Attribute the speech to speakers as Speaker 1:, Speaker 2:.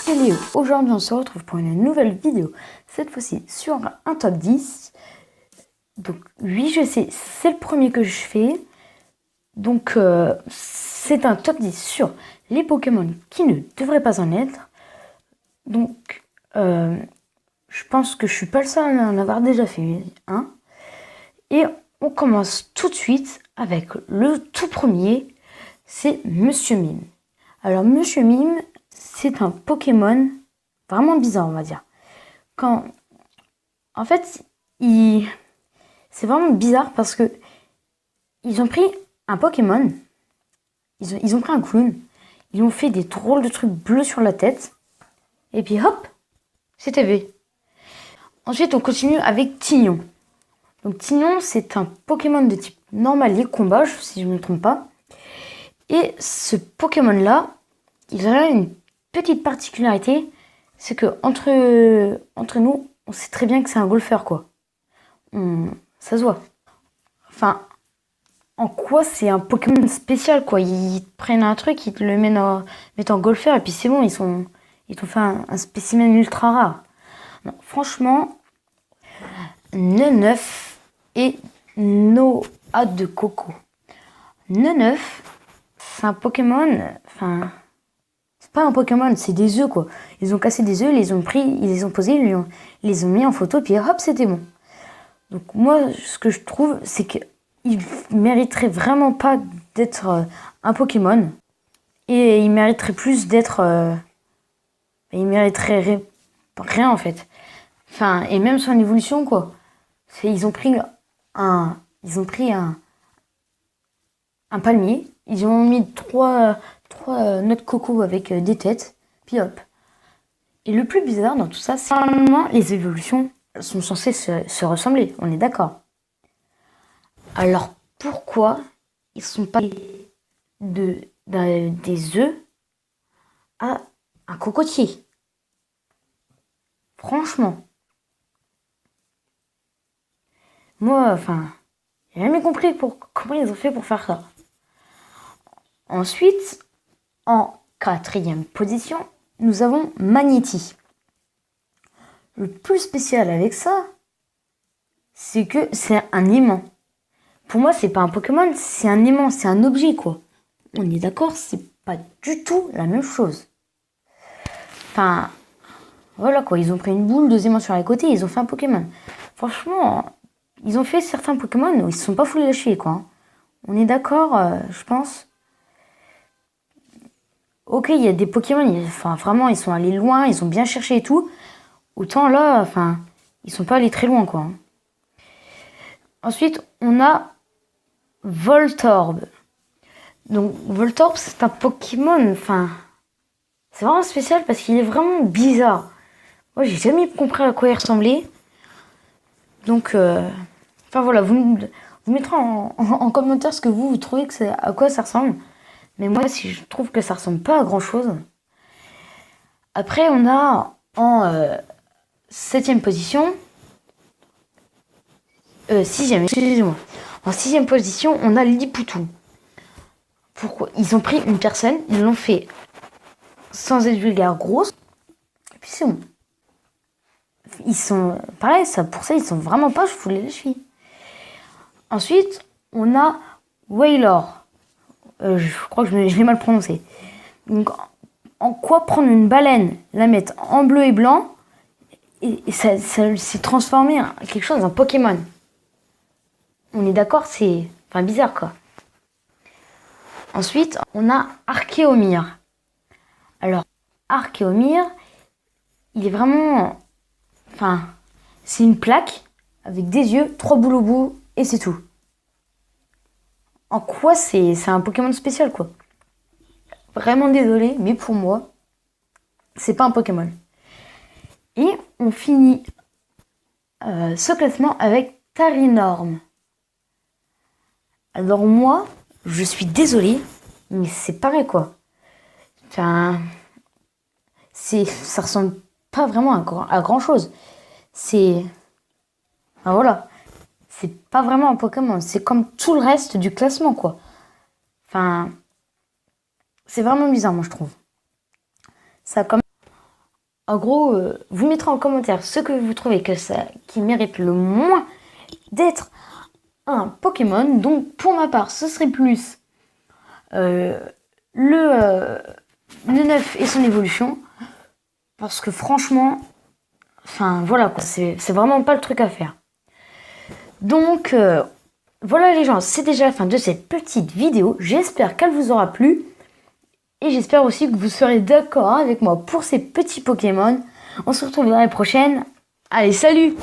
Speaker 1: c'est Léo. Aujourd'hui, on se retrouve pour une nouvelle vidéo. Cette fois-ci sur un top 10. Donc, oui, je sais, c'est le premier que je fais. Donc, c'est un top 10 sur les Pokémon qui ne devraient pas en être. Donc, je pense que je suis pas le seul à en avoir déjà fait un. Et on commence tout de suite avec le tout premier. C'est Monsieur Mime. Alors, Monsieur Mime, c'est un Pokémon vraiment bizarre, on va dire. En fait, c'est vraiment bizarre parce que ils ont pris un Pokémon, ils ont pris un clown, ils ont fait des drôles de trucs bleus sur la tête, et puis hop, c'était V. Ensuite, on continue avec Tignon. Donc Tignon, c'est un Pokémon de type normal et combat, si je ne me trompe pas. Et ce Pokémon-là, il a une petite particularité, c'est que entre nous, on sait très bien que c'est un golfeur, quoi. Ça se voit. Enfin, en quoi c'est un Pokémon spécial, quoi. Ils prennent un truc, ils te le mettent en golfeur, et puis c'est bon, ils t'ont fait un spécimen ultra rare. Non, franchement, Neneuf et Noix de coco. Neneuf, c'est un Pokémon, enfin... C'est pas un Pokémon, c'est des œufs, quoi. Ils ont cassé des œufs, ils les ont pris, ils les ont posés, ils les ont mis en photo, puis hop, c'était bon. Donc moi, ce que je trouve, c'est qu'il mériterait vraiment pas d'être un Pokémon. Et il mériterait plus d'être... il mériterait rien, en fait. Enfin, et même son évolution, quoi. Ils ont pris un palmier, ils ont mis trois noix de coco avec des têtes, puis hop. Et le plus bizarre dans tout ça, c'est que normalement les évolutions sont censées se ressembler, on est d'accord. Alors pourquoi ils sont pas des œufs à un cocotier? Franchement. Moi, enfin, j'ai jamais compris comment ils ont fait pour faire ça. Ensuite, en 4e position, nous avons Magnéti. Le plus spécial avec ça, c'est que c'est un aimant. Pour moi, c'est pas un Pokémon, c'est un aimant, c'est un objet, quoi. On est d'accord, c'est pas du tout la même chose. Enfin, voilà, quoi. Ils ont pris une boule, 2 aimants sur les côtés, ils ont fait un Pokémon. Franchement, ils ont fait certains Pokémon où ils se sont pas foulés la cheville, quoi. On est d'accord, je pense. Ok, il y a des Pokémon, enfin vraiment, ils sont allés loin, ils ont bien cherché et tout. Autant là, enfin, ils sont pas allés très loin, quoi. Ensuite, on a Voltorb. Donc, Voltorb, c'est un Pokémon, enfin, c'est vraiment spécial parce qu'il est vraiment bizarre. Moi, j'ai jamais compris à quoi il ressemblait. Donc, enfin voilà, vous mettrez en commentaire ce que vous trouvez à quoi ça ressemble. Mais moi, si je trouve que ça ressemble pas à grand chose. Après, on a en 7e position. 6e, excusez-moi. En 6e position, on a Lipoutou. Pourquoi? Ils ont pris une personne, ils l'ont fait sans être vulgaire grosse. Et puis c'est bon. Ils sont. Pareil, pour ça, ils sont vraiment pas foulés les chevilles. Ensuite, on a Wailord. Je crois que je l'ai mal prononcé. Donc, en quoi prendre une baleine, la mettre en bleu et blanc, et ça s'est transformé en quelque chose, en Pokémon. On est d'accord, c'est enfin bizarre, quoi. Ensuite, on a Archéomir. Alors, Archéomir, il est vraiment... Enfin, c'est une plaque avec des yeux, 3 boules au bout, et c'est tout. En quoi c'est un Pokémon spécial, quoi. Vraiment désolé, mais pour moi, c'est pas un Pokémon. Et on finit ce classement avec Tarinorm. Alors moi, je suis désolée, mais c'est pareil, quoi. Enfin, ça ressemble pas vraiment à grand chose. Enfin, voilà. C'est pas vraiment un Pokémon. C'est comme tout le reste du classement, quoi. Enfin, c'est vraiment bizarre, moi, je trouve. Ça comme... En gros, vous mettrez en commentaire ce que vous trouvez qui mérite le moins d'être un Pokémon. Donc pour ma part, ce serait plus le 9 et son évolution. Parce que franchement, enfin voilà quoi, c'est vraiment pas le truc à faire. Donc voilà les gens, c'est déjà la fin de cette petite vidéo. J'espère qu'elle vous aura plu. Et j'espère aussi que vous serez d'accord avec moi pour ces petits Pokémon. On se retrouve dans la prochaine. Allez, salut!